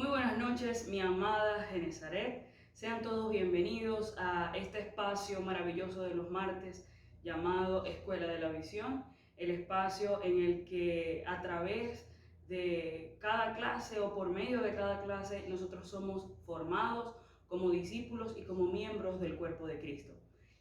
Muy buenas noches, mi amada Genezaret. Sean todos bienvenidos a este espacio maravilloso de los martes llamado Escuela de la Visión, el espacio en el que a través de cada clase o por medio de cada clase nosotros somos formados como discípulos y como miembros del cuerpo de Cristo.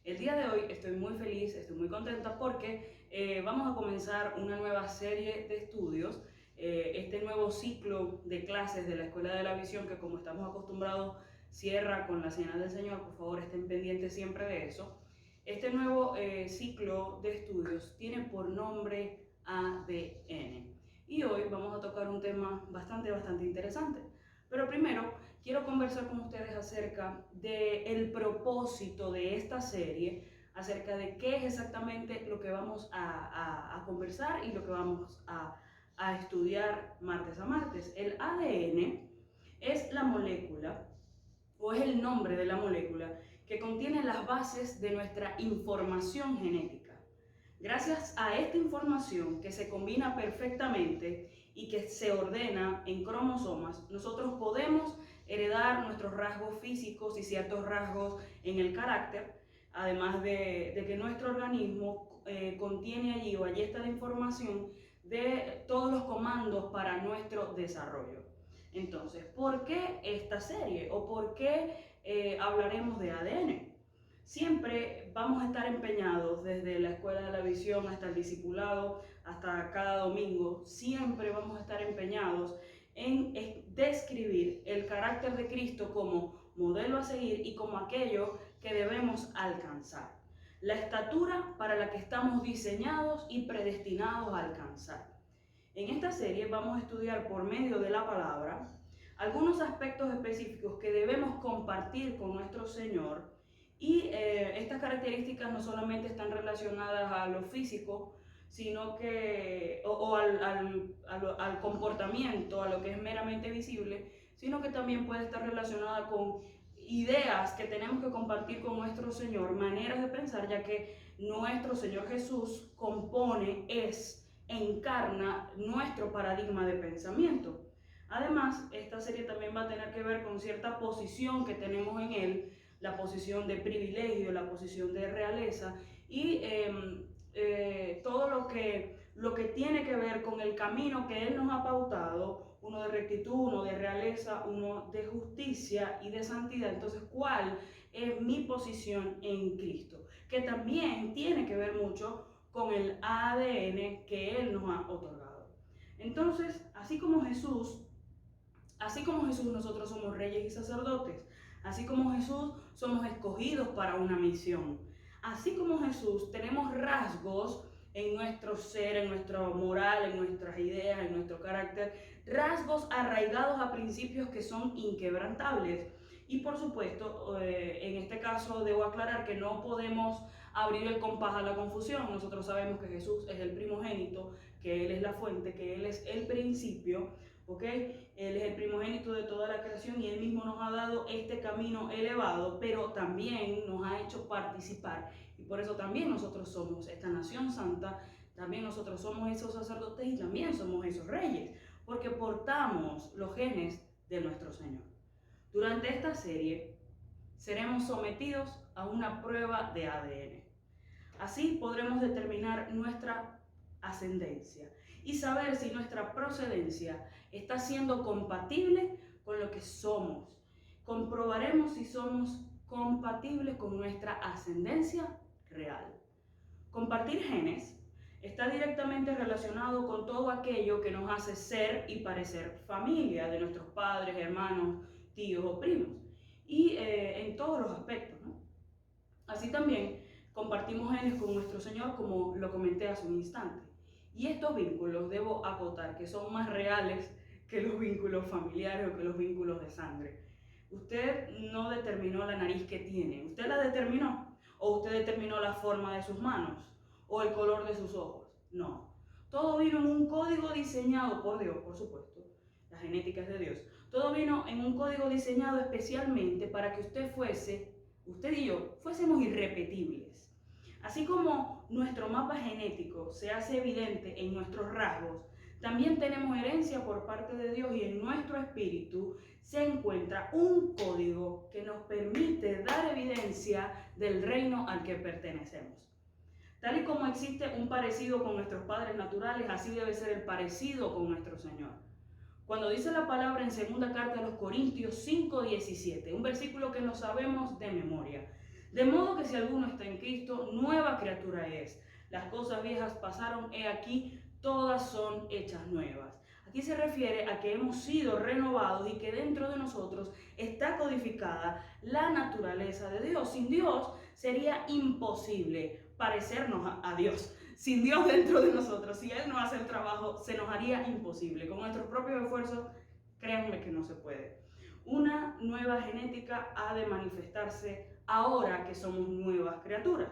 El día de hoy estoy muy feliz, estoy muy contenta porque vamos a comenzar una nueva serie de estudios, este nuevo ciclo de clases de la Escuela de la Visión, que como estamos acostumbrados cierra con la Cena del Señor. Por favor, estén pendientes siempre de eso. Este nuevo ciclo de estudios tiene por nombre ADN y hoy vamos a tocar un tema bastante interesante. Pero primero quiero conversar con ustedes acerca del propósito de esta serie, acerca de qué es exactamente lo que vamos a conversar y lo que vamos a estudiar martes a martes. El ADN es la molécula, o es el nombre de la molécula, que contiene las bases de nuestra información genética. Gracias a esta información que se combina perfectamente y que se ordena en cromosomas, nosotros podemos heredar nuestros rasgos físicos y ciertos rasgos en el carácter, además de que nuestro organismo contiene allí o allí está la información de todos los comandos para nuestro desarrollo. Entonces, ¿por qué esta serie o por qué hablaremos de ADN? Siempre vamos a estar empeñados, desde la Escuela de la Visión hasta el discipulado, hasta cada domingo, siempre vamos a estar empeñados en describir el carácter de Cristo como modelo a seguir y como aquello que debemos alcanzar. La estatura para la que estamos diseñados y predestinados a alcanzar. En esta serie vamos a estudiar por medio de la palabra algunos aspectos específicos que debemos compartir con nuestro Señor. Y estas características no solamente están relacionadas a lo físico, sino que, al comportamiento, a lo que es meramente visible, sino que también puede estar relacionada con ideas que tenemos que compartir con nuestro Señor, maneras de pensar, ya que nuestro Señor Jesús encarna nuestro paradigma de pensamiento. Además, esta serie también va a tener que ver con cierta posición que tenemos en Él, la posición de privilegio, la posición de realeza y todo lo que tiene que ver con el camino que Él nos ha pautado, uno de rectitud, uno de realeza, uno de justicia y de santidad. Entonces, ¿cuál es mi posición en Cristo? Que también tiene que ver mucho con el ADN que Él nos ha otorgado. Entonces, así como Jesús, nosotros somos reyes y sacerdotes. Así como Jesús, somos escogidos para una misión. Así como Jesús, tenemos rasgos en nuestro ser, en nuestra moral, en nuestras ideas, en nuestro carácter, rasgos arraigados a principios que son inquebrantables. Y por supuesto, en este caso debo aclarar que no podemos abrir el compás a la confusión. Nosotros sabemos que Jesús es el primogénito, que Él es la fuente, que Él es el principio, ¿ok? Él es el primogénito de toda la creación y Él mismo nos ha dado este camino elevado, pero también nos ha hecho participar. Y por eso también nosotros somos esta nación santa, también nosotros somos esos sacerdotes y también somos esos reyes, porque portamos los genes de nuestro Señor. Durante esta serie seremos sometidos a una prueba de ADN. Así podremos determinar nuestra ascendencia y saber si nuestra procedencia está siendo compatible con lo que somos. Comprobaremos si somos compatibles con nuestra ascendencia real. Compartir genes está directamente relacionado con todo aquello que nos hace ser y parecer familia de nuestros padres, hermanos, tíos o primos, y en todos los aspectos, ¿no? Así también compartimos genes con nuestro Señor, como lo comenté hace un instante. Y estos vínculos, debo acotar, que son más reales que los vínculos familiares o que los vínculos de sangre. Usted no determinó la nariz que tiene, usted la determinó, o usted determinó la forma de sus manos, o el color de sus ojos. No, todo vino en un código diseñado por Dios, por supuesto. La genética es de Dios. Todo vino en un código diseñado especialmente para que usted y yo, fuésemos irrepetibles. Así como nuestro mapa genético se hace evidente en nuestros rasgos, También tenemos herencia por parte de Dios y en nuestro espíritu se encuentra un código que nos permite dar evidencia del reino al que pertenecemos. Tal y como existe un parecido con nuestros padres naturales, así debe ser el parecido con nuestro Señor. Cuando dice la palabra en segunda carta a los Corintios 5:17, un versículo que no sabemos de memoria. De modo que si alguno está en Cristo, nueva criatura es. Las cosas viejas pasaron, he aquí, todas son hechas nuevas. Aquí se refiere a que hemos sido renovados y que dentro de nosotros está codificada la naturaleza de Dios. Sin Dios sería imposible parecernos a Dios. Sin Dios dentro de nosotros, si Él no hace el trabajo, se nos haría imposible. Con nuestros propios esfuerzos, créanme que no se puede. Una nueva genética ha de manifestarse ahora que somos nuevas criaturas.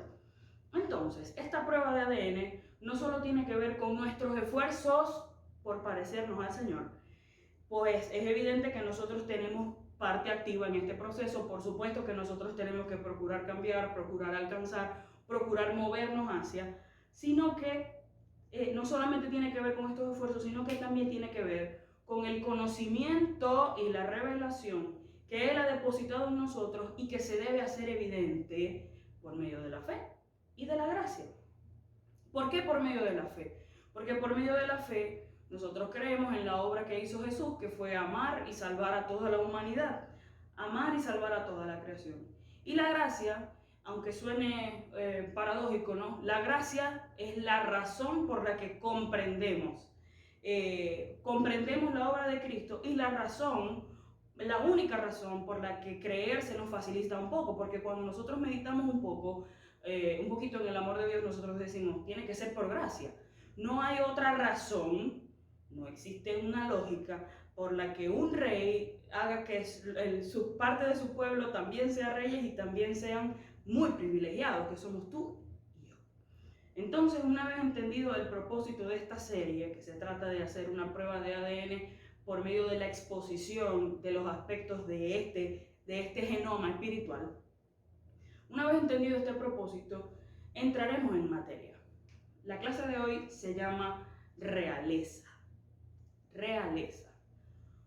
Entonces, esta prueba de ADN no solo tiene que ver con nuestros esfuerzos por parecernos al Señor, pues es evidente que nosotros tenemos parte activa en este proceso. Por supuesto que nosotros tenemos que procurar cambiar, procurar alcanzar, procurar movernos hacia, sino que no solamente tiene que ver con estos esfuerzos, sino que también tiene que ver con el conocimiento y la revelación que Él ha depositado en nosotros y que se debe hacer evidente por medio de la fe y de la gracia. ¿Por qué por medio de la fe? Porque por medio de la fe nosotros creemos en la obra que hizo Jesús, que fue amar y salvar a toda la humanidad, amar y salvar a toda la creación. Y la gracia, aunque suene paradójico, ¿no? La gracia es la razón por la que comprendemos la obra de Cristo, y la única razón por la que creer se nos facilita un poco, porque cuando nosotros meditamos un poquito en el amor de Dios, nosotros decimos, tiene que ser por gracia. No hay otra razón, no existe una lógica por la que un rey haga que parte de su pueblo también sea reyes y también sean muy privilegiados, que somos tú y yo. Entonces, una vez entendido el propósito de esta serie, que se trata de hacer una prueba de ADN por medio de la exposición de los aspectos de este genoma espiritual, una vez entendido este propósito, entraremos en materia. La clase de hoy se llama realeza. Realeza.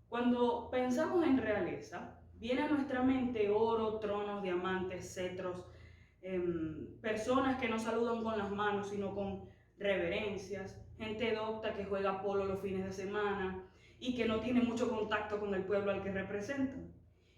Cuando pensamos en realeza, viene a nuestra mente oro, tronos, diamantes, cetros, personas que no saludan con las manos, sino con reverencias, gente docta que juega polo los fines de semana y que no tiene mucho contacto con el pueblo al que representan.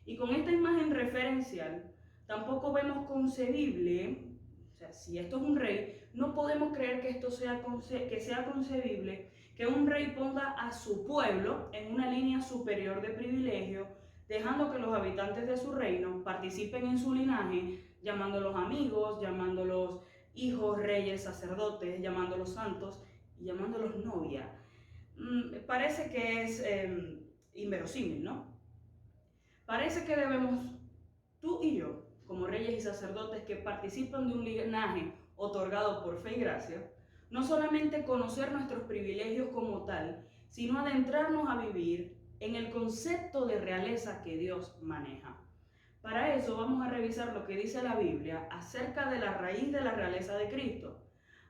Y con esta imagen referencial, tampoco vemos concebible, o sea, si esto es un rey, no podemos creer que esto sea concebible que un rey ponga a su pueblo en una línea superior de privilegio, dejando que los habitantes de su reino participen en su linaje, llamándolos amigos, llamándolos hijos, reyes, sacerdotes, llamándolos santos y llamándolos novia. Parece que es inverosímil, ¿no? Parece que debemos, tú y yo, como reyes y sacerdotes que participan de un linaje otorgado por fe y gracia, no solamente conocer nuestros privilegios como tal, sino adentrarnos a vivir en el concepto de realeza que Dios maneja. Para eso vamos a revisar lo que dice la Biblia acerca de la raíz de la realeza de Cristo,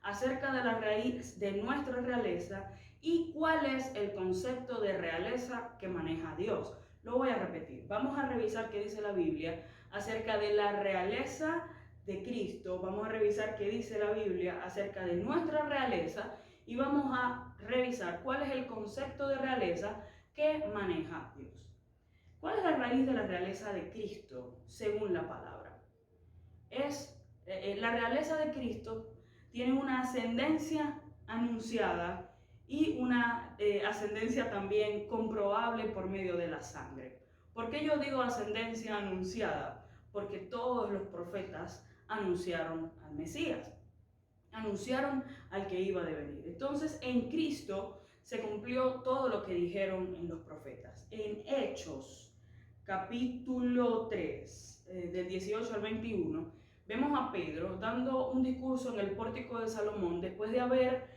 acerca de la raíz de nuestra realeza y cuál es el concepto de realeza que maneja Dios. Lo voy a repetir. Vamos a revisar qué dice la Biblia acerca de la realeza de Cristo, vamos a revisar qué dice la Biblia acerca de nuestra realeza y vamos a revisar cuál es el concepto de realeza que maneja Dios. ¿Cuál es la raíz de la realeza de Cristo según la palabra? La realeza de Cristo tiene una ascendencia anunciada y una ascendencia también comprobable por medio de la sangre. ¿Por qué yo digo ascendencia anunciada? Porque todos los profetas anunciaron al Mesías, anunciaron al que iba de venir. Entonces, en Cristo se cumplió todo lo que dijeron en los profetas. En Hechos, capítulo 3, del 18 al 21, vemos a Pedro dando un discurso en el pórtico de Salomón después de haber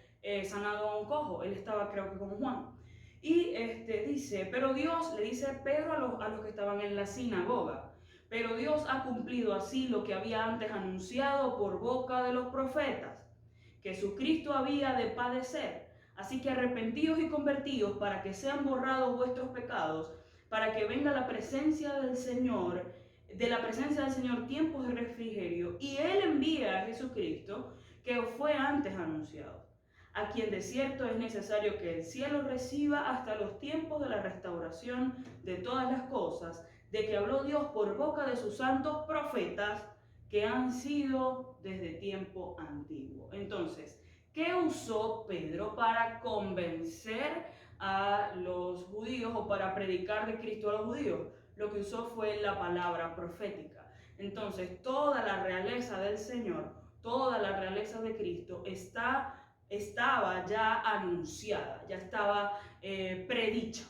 sanado a un cojo. Él estaba, creo que, con Juan. Y dice, pero Dios, le dice Pedro a los que estaban en la sinagoga, pero Dios ha cumplido así lo que había antes anunciado por boca de los profetas, que su Cristo había de padecer, Así que arrepentíos y convertíos para que sean borrados vuestros pecados, para que venga la presencia del Señor, de la presencia del Señor tiempos de refrigerio, y Él envía a Jesucristo, que os fue antes anunciado, a quien de cierto es necesario que el cielo reciba hasta los tiempos de la restauración de todas las cosas, de que habló Dios por boca de sus santos profetas, que han sido desde tiempo antiguo. Entonces, ¿qué usó Pedro para convencer a los judíos o para predicar de Cristo a los judíos? Lo que usó fue la palabra profética. Entonces, toda la realeza del Señor, toda la realeza de Cristo estaba ya anunciada, ya estaba predicha.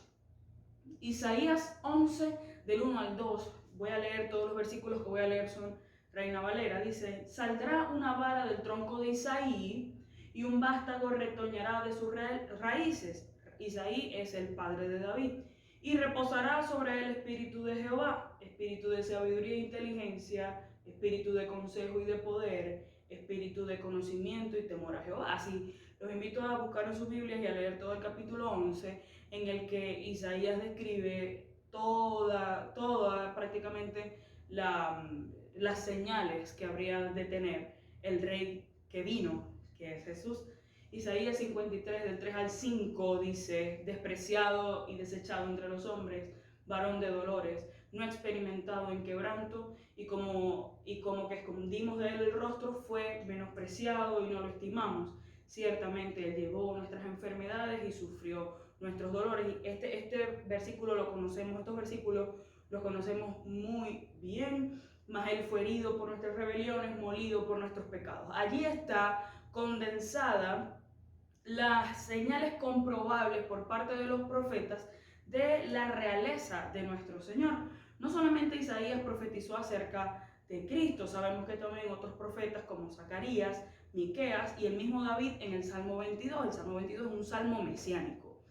Isaías 11, del 1 al 2, voy a leer todos los versículos que voy a leer son Reina Valera, dice: saldrá una vara del tronco de Isaí y un vástago retoñará de sus raíces. Isaí es el padre de David. Y reposará sobre él espíritu de Jehová, espíritu de sabiduría e inteligencia, espíritu de consejo y de poder, espíritu de conocimiento y temor a Jehová. Así los invito a buscar en sus Biblias y a leer todo el capítulo 11, en el que Isaías describe toda prácticamente las señales que habría de tener el rey que vino, que es Jesús. Isaías 53, del 3 al 5 dice: despreciado y desechado entre los hombres, varón de dolores, no experimentado en quebranto, y como que escondimos de él el rostro, fue menospreciado y no lo estimamos. Ciertamente él llevó nuestras enfermedades y sufrió nuestros dolores. Y este versículo lo conocemos, estos versículos los conocemos muy bien. Mas él fue herido por nuestras rebeliones, molido por nuestros pecados. Allí está condensada las señales comprobables por parte de los profetas de la realeza de nuestro Señor. No solamente Isaías profetizó acerca de Cristo, sabemos que también otros profetas como Zacarías, Miqueas y el mismo David en el Salmo 22. El Salmo 22 es un salmo mesiánico.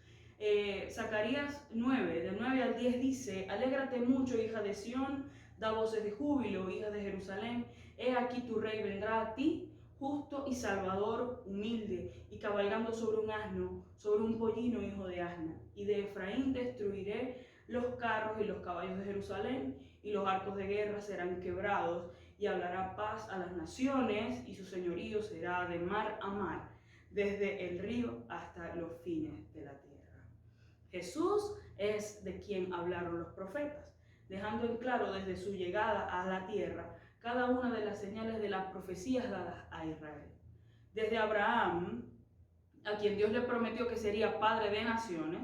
Zacarías 9, del 9 al 10 dice: alégrate mucho, hija de Sión, da voces de júbilo, hija de Jerusalén, he aquí tu rey vendrá a ti, justo y salvador, humilde, y cabalgando sobre un asno, sobre un pollino hijo de asna. Y de Efraín destruiré los carros y los caballos de Jerusalén, y los arcos de guerra serán quebrados, y hablará paz a las naciones, y su señorío será de mar a mar, desde el río hasta los fines de la tierra. Jesús es de quien hablaron los profetas, dejando en claro desde su llegada a la tierra cada una de las señales de las profecías dadas a Israel. Desde Abraham, a quien Dios le prometió que sería padre de naciones,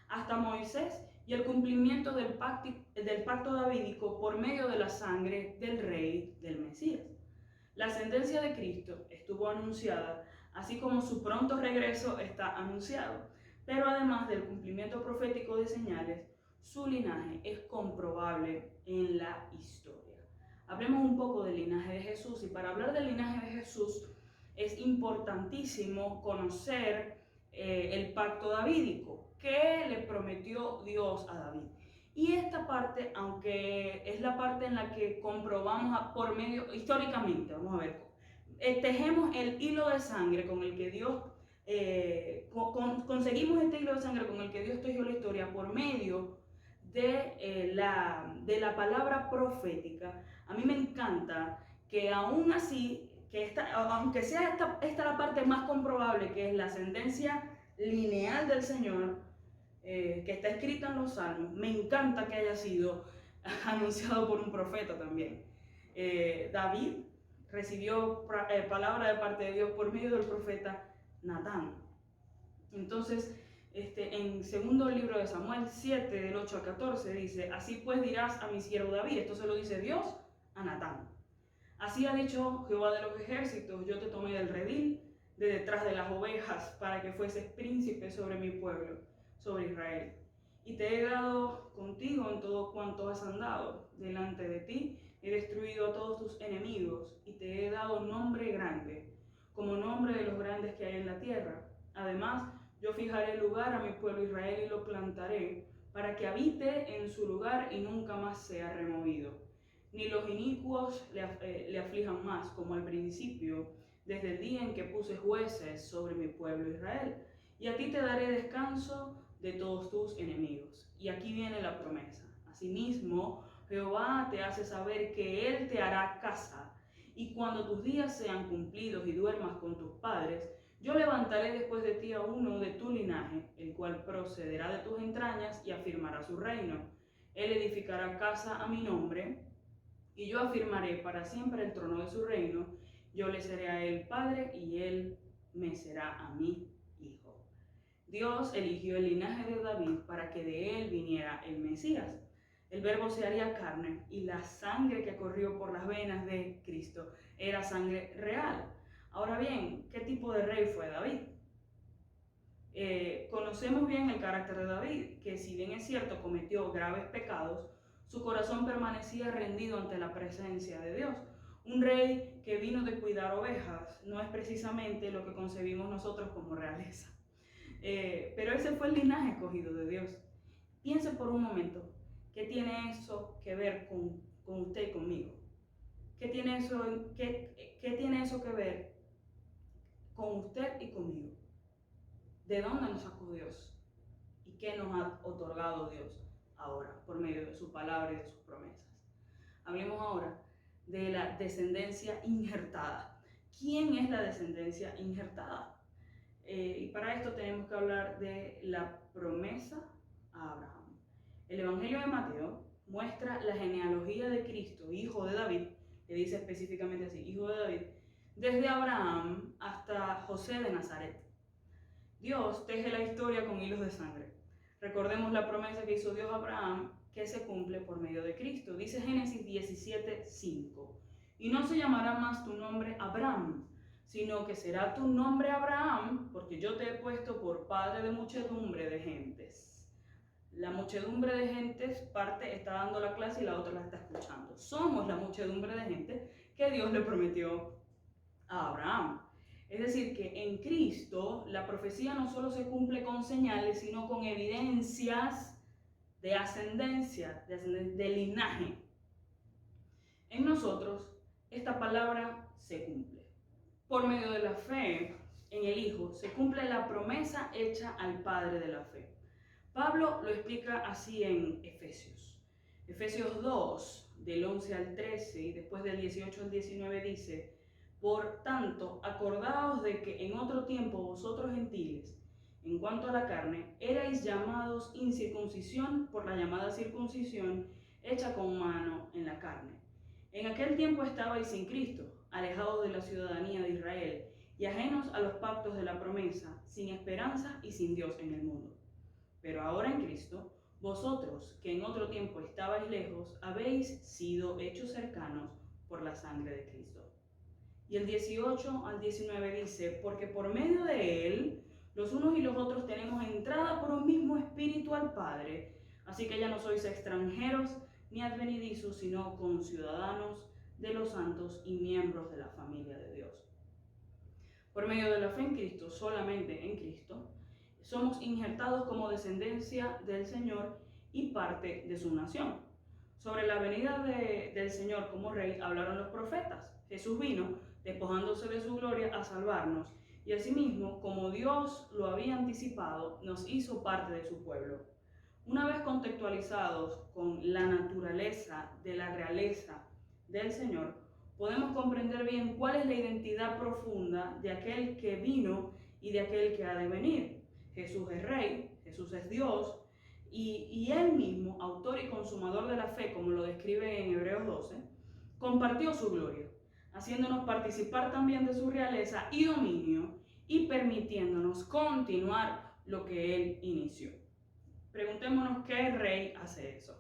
hasta Moisés y el cumplimiento del pacto davídico por medio de la sangre del rey, del Mesías. La ascendencia de Cristo estuvo anunciada, así como su pronto regreso está anunciado, pero además del cumplimiento profético de señales, su linaje es comprobable en la historia. Hablemos un poco del linaje de Jesús, y para hablar del linaje de Jesús es importantísimo conocer el pacto davídico que le prometió Dios a David. Y esta parte, aunque es la parte en la que comprobamos por medio, históricamente, vamos a ver, tejemos el hilo de sangre con el que Dios, conseguimos este hilo de sangre con el que Dios tejió la historia por medio de la palabra profética. A mí me encanta que aún así, aunque sea esta la parte más comprobable, que es la ascendencia lineal del Señor, que está escrita en los Salmos, me encanta que haya sido anunciado por un profeta también. David recibió palabra de parte de Dios por medio del profeta Natán. Entonces, en segundo libro de Samuel 7, del 8 al 14, dice: así pues dirás a mi siervo David. Esto se lo dice Dios a Natán. Así ha dicho Jehová de los ejércitos: yo te tomé del redil, de detrás de las ovejas, para que fueses príncipe sobre mi pueblo, sobre Israel. Y te he dado contigo en todo cuanto has andado. Delante de ti he destruido a todos tus enemigos, y te he dado nombre grande, como nombre de los grandes que hay en la tierra. Además, yo fijaré lugar a mi pueblo Israel y lo plantaré, para que habite en su lugar y nunca más sea removido. Ni los inicuos le aflijan más, como al principio, desde el día en que puse jueces sobre mi pueblo Israel. y a ti te daré descanso de todos tus enemigos. Y aquí viene la promesa. Asimismo, Jehová te hace saber que Él te hará casa, y cuando tus días sean cumplidos y duermas con tus padres, yo levantaré después de ti a uno de tu linaje, el cual procederá de tus entrañas y afirmará su reino. Él edificará casa a mi nombre, y yo afirmaré para siempre el trono de su reino. Yo le seré a él padre, y él me será a mí hijo. Dios eligió el linaje de David para que de él viniera el Mesías. El Verbo se haría carne, y la sangre que corrió por las venas de Cristo era sangre real. Ahora bien, ¿qué tipo de rey fue David? Conocemos bien el carácter de David, que si bien es cierto cometió graves pecados, su corazón permanecía rendido ante la presencia de Dios. Un rey que vino de cuidar ovejas no es precisamente lo que concebimos nosotros como realeza. Pero ese fue el linaje escogido de Dios. Piense por un momento, ¿qué tiene eso que ver con usted y conmigo? ¿Qué tiene eso que ver con usted y conmigo? ¿De dónde nos sacó Dios? ¿Y qué nos ha otorgado Dios ahora por medio de su palabra y de sus promesas? Hablemos ahora de la descendencia injertada. ¿Quién es la descendencia injertada? Y para esto tenemos que hablar de la promesa a Abraham. El Evangelio de Mateo muestra la genealogía de Cristo, hijo de David, que dice específicamente así, hijo de David, desde Abraham hasta José de Nazaret. Dios teje la historia con hilos de sangre. Recordemos la promesa que hizo Dios a Abraham, que se cumple por medio de Cristo. Dice Génesis 17:5. Y no se llamará más tu nombre Abraham, sino que será tu nombre Abraham, porque yo te he puesto por padre de muchedumbre de gentes. La muchedumbre de gentes, parte está dando la clase y la otra la está escuchando. Somos la muchedumbre de gente que Dios le prometió a Abraham. Es decir, que en Cristo la profecía no solo se cumple con señales, sino con evidencias de ascendencia, de linaje. En nosotros, esta palabra se cumple. Por medio de la fe en el Hijo, se cumple la promesa hecha al Padre de la fe. Pablo lo explica así en Efesios. Efesios 2, del 11 al 13, y después del 18 al 19 dice: por tanto, acordaos de que en otro tiempo vosotros gentiles, en cuanto a la carne, erais llamados incircuncisión por la llamada circuncisión hecha con mano en la carne. En aquel tiempo estabais sin Cristo, alejados de la ciudadanía de Israel y ajenos a los pactos de la promesa, sin esperanza y sin Dios en el mundo. Pero ahora en Cristo, vosotros, que en otro tiempo estabais lejos, habéis sido hechos cercanos por la sangre de Cristo. Y el 18 al 19 dice: porque por medio de Él, los unos y los otros tenemos entrada por un mismo espíritu al Padre. Así que ya no sois extranjeros ni advenedizos, sino conciudadanos de los santos y miembros de la familia de Dios. Por medio de la fe en Cristo, solamente en Cristo, somos injertados como descendencia del Señor y parte de su nación. Sobre la venida del Señor como Rey hablaron los profetas. Jesús vino, despojándose de su gloria, a salvarnos, y asimismo, como Dios lo había anticipado, nos hizo parte de su pueblo. Una vez contextualizados con la naturaleza de la realeza del Señor, podemos comprender bien cuál es la identidad profunda de aquel que vino y de aquel que ha de venir. Jesús es Rey, Jesús es Dios, y Él mismo, autor y consumador de la fe, como lo describe en Hebreos 12, compartió su gloria, haciéndonos participar también de su realeza y dominio y permitiéndonos continuar lo que Él inició. Preguntémonos qué rey hace eso.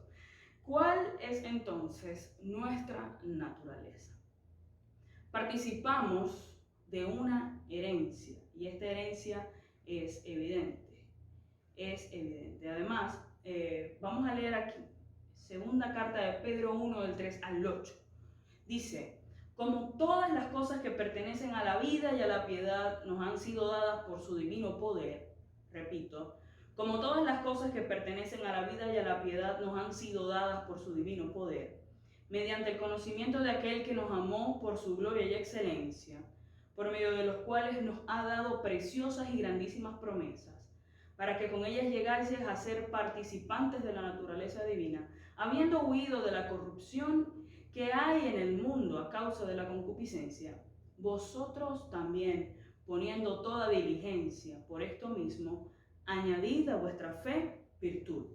¿Cuál es entonces nuestra naturaleza? Participamos de una herencia y esta herencia es evidente. Además, vamos a leer aquí, segunda carta de Pedro 1, del 3 al 8. Dice: como todas las cosas que pertenecen a la vida y a la piedad nos han sido dadas por su divino poder, repito, como todas las cosas que pertenecen a la vida y a la piedad nos han sido dadas por su divino poder, mediante el conocimiento de aquel que nos amó por su gloria y excelencia, por medio de los cuales nos ha dado preciosas y grandísimas promesas, para que con ellas llegases a ser participantes de la naturaleza divina, habiendo huido de la corrupción que hay en el mundo a causa de la concupiscencia. Vosotros también, poniendo toda diligencia por esto mismo, añadid a vuestra fe virtud.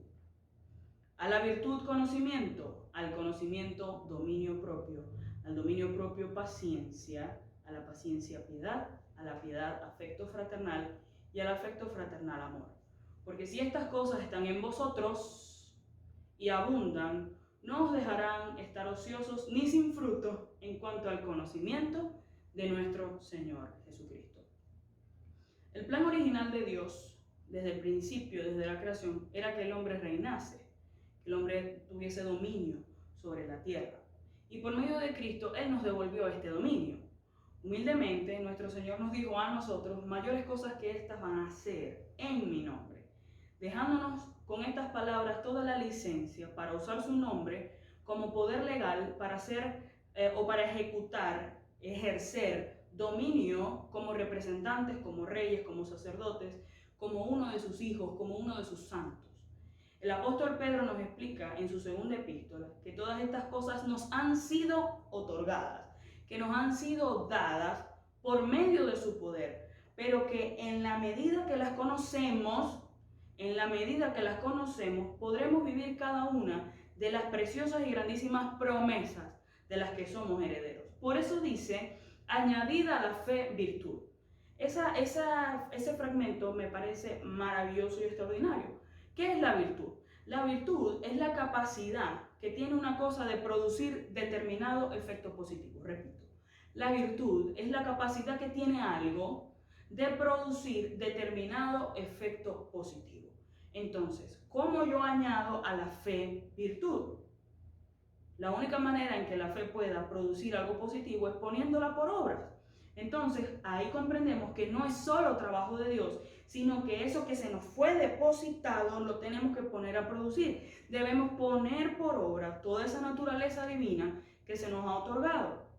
A la virtud conocimiento, al conocimiento dominio propio, al dominio propio paciencia, a la paciencia piedad, a la piedad afecto fraternal y al afecto fraternal amor. Porque si estas cosas están en vosotros y abundan, no os dejarán estar ociosos ni sin fruto en cuanto al conocimiento de nuestro Señor Jesucristo. El plan original de Dios, desde el principio, desde la creación, era que el hombre reinase, que el hombre tuviese dominio sobre la tierra. Y por medio de Cristo, Él nos devolvió este dominio. Humildemente, nuestro Señor nos dijo a nosotros, mayores cosas que estas van a hacer en mi nombre, dejándonos con estas palabras toda la licencia para usar su nombre como poder legal para hacer o para ejercer dominio como representantes, como reyes, como sacerdotes, como uno de sus hijos, como uno de sus santos. El apóstol Pedro nos explica en su segunda epístola que todas estas cosas nos han sido otorgadas, que nos han sido dadas por medio de su poder, pero que en la medida que las conocemos, podremos vivir cada una de las preciosas y grandísimas promesas de las que somos herederos. Por eso dice, añadida a la fe virtud. Ese fragmento me parece maravilloso y extraordinario. ¿Qué es la virtud? La virtud es la capacidad que tiene una cosa de producir determinado efecto positivo. Repito, la virtud es la capacidad que tiene algo de producir determinado efecto positivo. Entonces, ¿cómo yo añado a la fe virtud? La única manera en que la fe pueda producir algo positivo es poniéndola por obras. Entonces, ahí comprendemos que no es solo trabajo de Dios, sino que eso que se nos fue depositado lo tenemos que poner a producir. Debemos poner por obra toda esa naturaleza divina que se nos ha otorgado.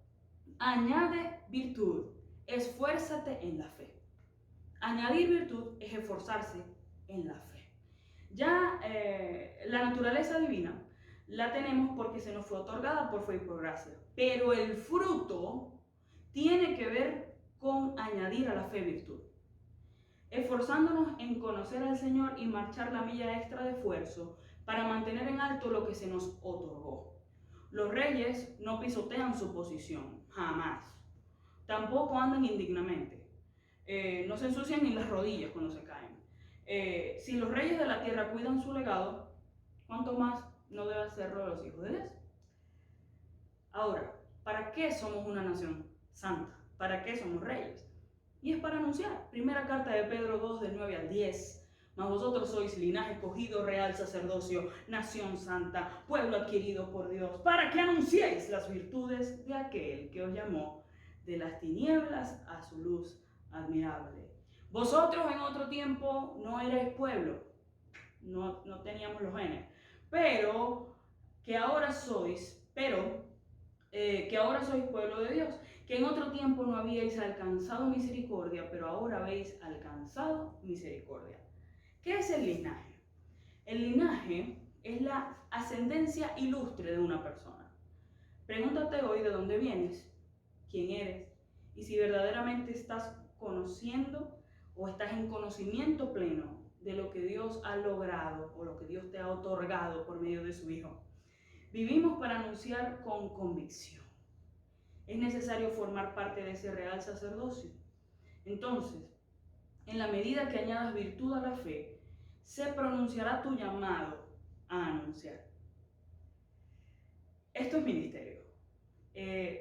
Añade virtud, esfuérzate en la fe. Añadir virtud es esforzarse en la fe. Ya la naturaleza divina la tenemos porque se nos fue otorgada por fe y por gracia, pero el fruto tiene que ver con añadir a la fe virtud. Esforzándonos en conocer al Señor y marchar la milla extra de esfuerzo para mantener en alto lo que se nos otorgó. Los reyes no pisotean su posición, jamás. Tampoco andan indignamente. No se ensucian ni las rodillas cuando se caen. Si los reyes de la tierra cuidan su legado, ¿cuánto más no debe hacerlo los hijos de Dios? Ahora, ¿para qué somos una nación santa? ¿Para qué somos reyes? Y es para anunciar. Primera carta de Pedro 2, del 9 al 10. Mas vosotros sois linaje escogido, real sacerdocio, nación santa, pueblo adquirido por Dios, para que anunciéis las virtudes de aquel que os llamó de las tinieblas a su luz admirable. Vosotros en otro tiempo no erais pueblo, no teníamos los genes, pero que ahora sois pueblo de Dios, que en otro tiempo no habíais alcanzado misericordia, pero ahora habéis alcanzado misericordia. ¿Qué es el linaje? El linaje es la ascendencia ilustre de una persona. Pregúntate hoy de dónde vienes, quién eres, y si verdaderamente estás conociendo o estás en conocimiento pleno de lo que Dios ha logrado o lo que Dios te ha otorgado por medio de su Hijo. Vivimos para anunciar con convicción. Es necesario formar parte de ese real sacerdocio. Entonces, en la medida que añadas virtud a la fe, se pronunciará tu llamado a anunciar. Esto es ministerio.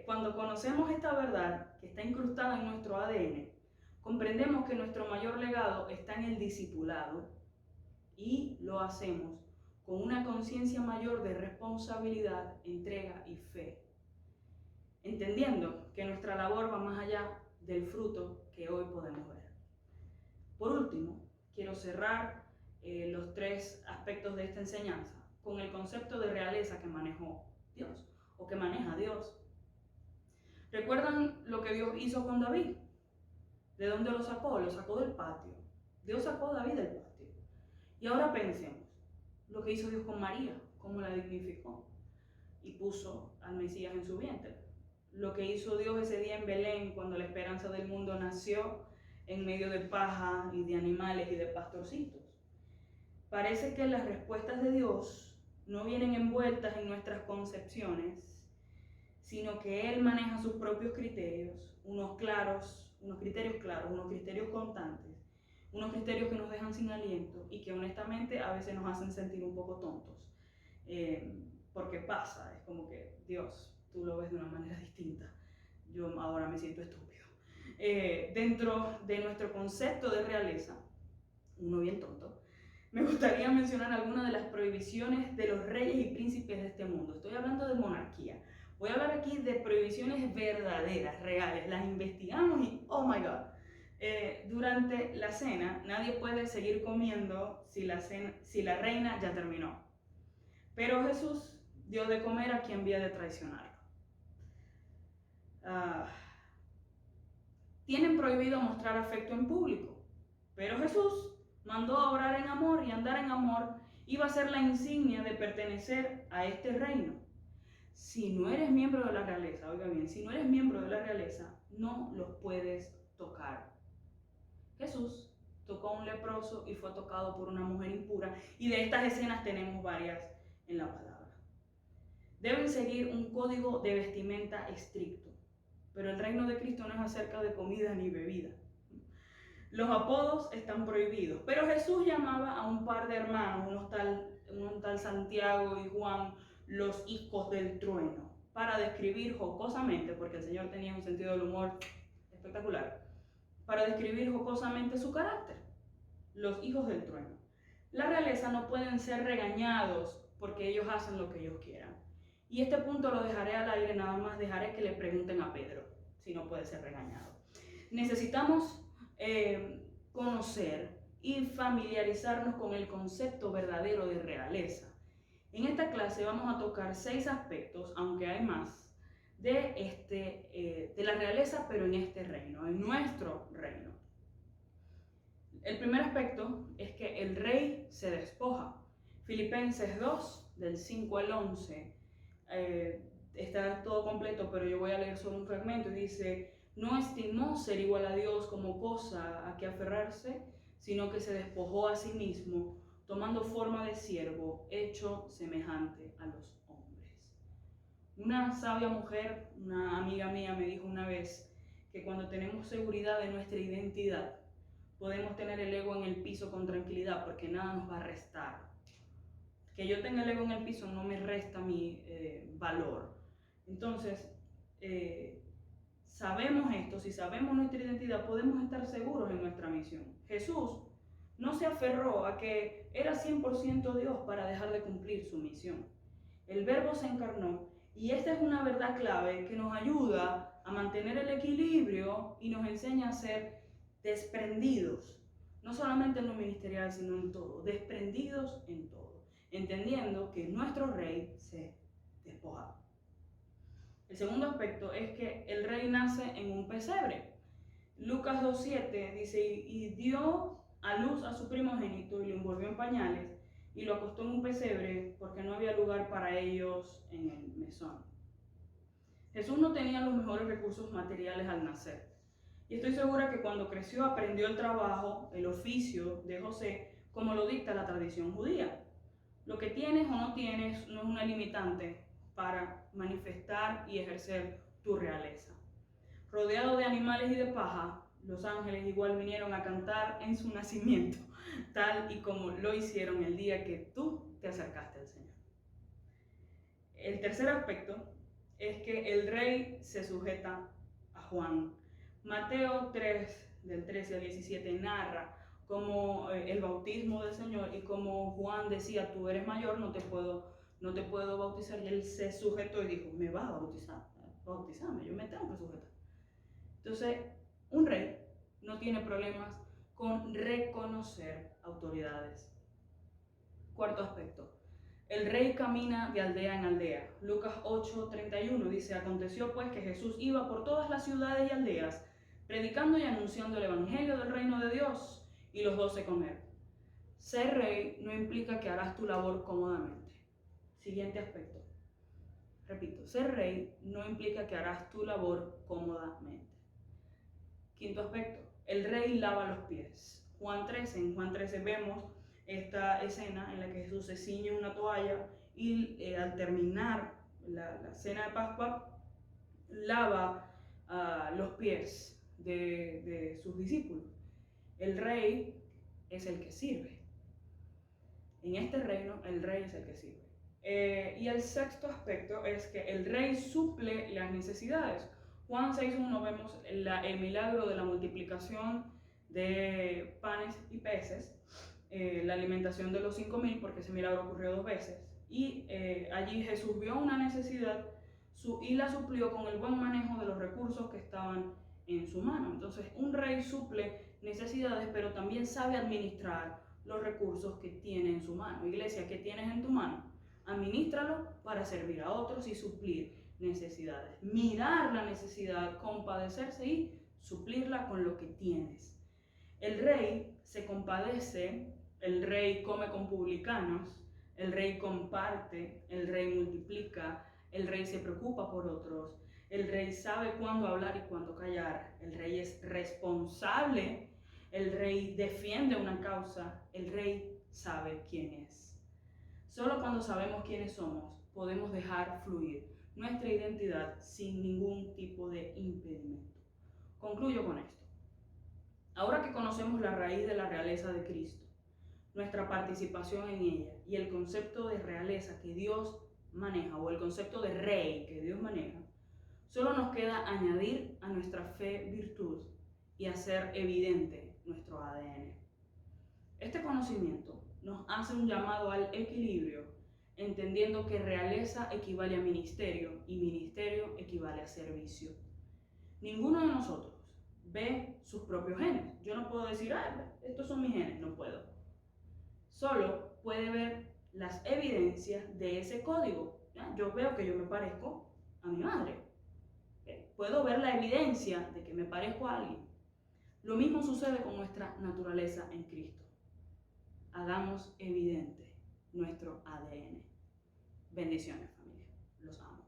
Cuando conocemos esta verdad que está incrustada en nuestro ADN, comprendemos que nuestro mayor legado está en el discipulado y lo hacemos con una conciencia mayor de responsabilidad, entrega y fe, entendiendo que nuestra labor va más allá del fruto que hoy podemos ver. Por último, quiero cerrar los tres aspectos de esta enseñanza con el concepto de realeza que manejó Dios o que maneja Dios. ¿Recuerdan lo que Dios hizo con David? ¿De dónde lo sacó? Lo sacó del patio. Dios sacó a David del patio. Y ahora pensemos, lo que hizo Dios con María, cómo la dignificó y puso al Mesías en su vientre. Lo que hizo Dios ese día en Belén, cuando la esperanza del mundo nació en medio de paja y de animales y de pastorcitos. Parece que las respuestas de Dios no vienen envueltas en nuestras concepciones, sino que Él maneja sus propios criterios, unos criterios claros, unos criterios constantes, unos criterios que nos dejan sin aliento y que honestamente a veces nos hacen sentir un poco tontos. Porque pasa, es como que Dios, tú lo ves de una manera distinta, yo ahora me siento estúpido. Dentro de nuestro concepto de realeza, uno bien tonto, me gustaría mencionar algunas de las prohibiciones de los reyes y príncipes de este mundo. Estoy hablando de monarquía. Voy a hablar aquí de prohibiciones verdaderas, reales. Las investigamos y oh my god. Durante la cena nadie puede seguir comiendo si la reina ya terminó. Pero Jesús dio de comer a quien había de traicionarlo. Tienen prohibido mostrar afecto en público, pero Jesús mandó a orar en amor y andar en amor iba a ser la insignia de pertenecer a este reino. Si no eres miembro de la realeza, oiga bien, si no eres miembro de la realeza, no los puedes tocar. Jesús tocó a un leproso y fue tocado por una mujer impura, y de estas escenas tenemos varias en la palabra. Deben seguir un código de vestimenta estricto, pero el reino de Cristo no es acerca de comida ni bebida. Los apodos están prohibidos, pero Jesús llamaba a un par de hermanos, un tal Santiago y Juan, los hijos del trueno, para describir jocosamente, porque el Señor tenía un sentido del humor espectacular, para describir jocosamente su carácter, los hijos del trueno. La realeza no pueden ser regañados porque ellos hacen lo que ellos quieran. Y este punto lo dejaré al aire, nada más dejaré que le pregunten a Pedro si no puede ser regañado. Necesitamos conocer y familiarizarnos con el concepto verdadero de realeza. En esta clase vamos a tocar 6 aspectos, aunque hay más, de la realeza, pero en este reino, en nuestro reino. El primer aspecto es que el rey se despoja. Filipenses 2, del 5 al 11, está todo completo, pero yo voy a leer solo un fragmento. Dice: no estimó ser igual a Dios como cosa a que aferrarse, sino que se despojó a sí mismo, tomando forma de siervo, hecho semejante a los hombres. Una sabia mujer, una amiga mía, me dijo una vez que cuando tenemos seguridad de nuestra identidad, podemos tener el ego en el piso con tranquilidad, porque nada nos va a restar. Que yo tenga el ego en el piso no me resta mi valor. Entonces, sabemos esto, si sabemos nuestra identidad, podemos estar seguros en nuestra misión. Jesús no se aferró a que era 100% Dios para dejar de cumplir su misión. El Verbo se encarnó, y esta es una verdad clave que nos ayuda a mantener el equilibrio y nos enseña a ser desprendidos, no solamente en lo ministerial, sino en todo, desprendidos en todo, entendiendo que nuestro rey se despoja. El segundo aspecto es que el rey nace en un pesebre. Lucas 2:7 dice: y dio a luz a su primogénito y lo envolvió en pañales y lo acostó en un pesebre porque no había lugar para ellos en el mesón. Jesús no tenía los mejores recursos materiales al nacer. Y estoy segura que cuando creció aprendió el trabajo, el oficio de José, como lo dicta la tradición judía. Lo que tienes o no tienes no es una limitante para manifestar y ejercer tu realeza. Rodeado de animales y de paja, los ángeles igual vinieron a cantar en su nacimiento, tal y como lo hicieron el día que tú te acercaste al Señor. El tercer aspecto es que el rey se sujeta a Juan. Mateo 3, del 13 al 17, narra como el bautismo del Señor y como Juan decía: tú eres mayor, no te puedo bautizar. Y él se sujetó y dijo: me vas a bautizarme, yo me tengo que sujetar. Entonces, un rey no tiene problemas con reconocer autoridades. Cuarto aspecto: el rey camina de aldea en aldea. Lucas 8:31 dice: aconteció pues que Jesús iba por todas las ciudades y aldeas predicando y anunciando el evangelio del reino de Dios, y los dos se convierten. Ser rey no implica que harás tu labor cómodamente. Siguiente aspecto. Repito, ser rey no implica que harás tu labor cómodamente. Quinto aspecto, el rey lava los pies. En Juan 13 vemos esta escena en la que Jesús se ciñe una toalla y al terminar la cena de Pascua, lava los pies de sus discípulos. El rey es el que sirve. En este reino, el rey es el que sirve. Y el sexto aspecto es que el rey suple las necesidades. Juan 6.1 vemos el milagro de la multiplicación de panes y peces, la alimentación de los 5.000, porque ese milagro ocurrió 2 veces. Y allí Jesús vio una necesidad y la suplió con el buen manejo de los recursos que estaban en su mano. Entonces, un rey suple necesidades, pero también sabe administrar los recursos que tiene en su mano. Iglesia, ¿qué tienes en tu mano? Administralo para servir a otros y suplir necesidades. Mirar la necesidad, compadecerse y suplirla con lo que tienes. El rey se compadece, el rey come con publicanos, el rey comparte, el rey multiplica, el rey se preocupa por otros, el rey sabe cuándo hablar y cuándo callar, el rey es responsable, el rey defiende una causa, el rey sabe quién es. Solo cuando sabemos quiénes somos podemos dejar fluir nuestra identidad sin ningún tipo de impedimento. Concluyo con esto. Ahora que conocemos la raíz de la realeza de Cristo, nuestra participación en ella y el concepto de realeza que Dios maneja o el concepto de rey que Dios maneja, solo nos queda añadir a nuestra fe virtud y hacer evidente nuestro ADN. Este conocimiento nos hace un llamado al equilibrio, entendiendo que realeza equivale a ministerio y ministerio equivale a servicio. Ninguno de nosotros ve sus propios genes. Yo no puedo decir, estos son mis genes, no puedo. Solo puede ver las evidencias de ese código. ¿Ya? Yo veo que yo me parezco a mi madre. Puedo ver la evidencia de que me parezco a alguien. Lo mismo sucede con nuestra naturaleza en Cristo. Hagamos evidente nuestro ADN. Bendiciones, familia. Los amo.